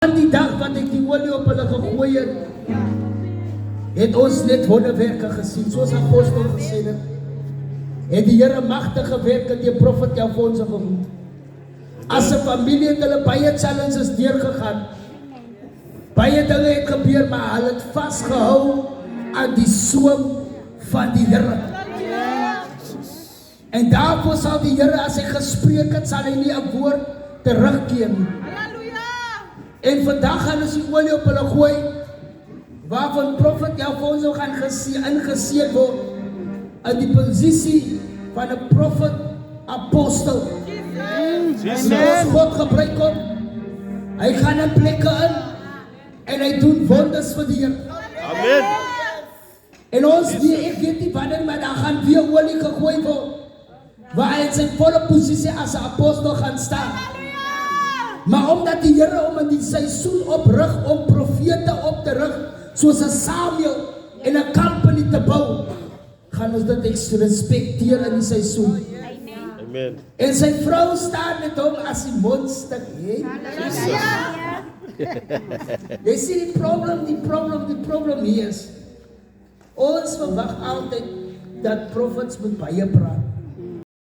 Aan die dag wat ek die olie op hulle gegooi het ons net wonderwerke gesien, soos apostel gesê het die Here magtige werke deur profet Alfonso gedoen. As 'n familie het hulle baie challenges deurgegaan. Baie dinge het gebeur, maar hulle het vasgehou aan die soem van die Here. En daarvoor sal die Here, as hy gespreek het, sal hy nie 'n woord terugkeer nie. En vandag gaan ons die olie op hulle gooi, waarvan profet Alfonso gaan ingeseet word in die posisie van 'n profet apostel. En as God gebruik hom, hy gaan in plekke in en hy doen wonders vir die Here. Amen. En ons ek weet nie wanneer, maar daar gaan weer olie gegooi word, waar hy in sy volle posisie as 'n apostel gaan staan. Maar omdat die Here om in die seisoen oprig om profete op te rig, soos 'n Samuel en 'n company te bou, gaan ons dit respekteer in die seisoen. Amen. En sy vrou staan met hom as die mondstuk. Jy sien die probleem hier is, ons verwag altyd dat profets moet baie praat.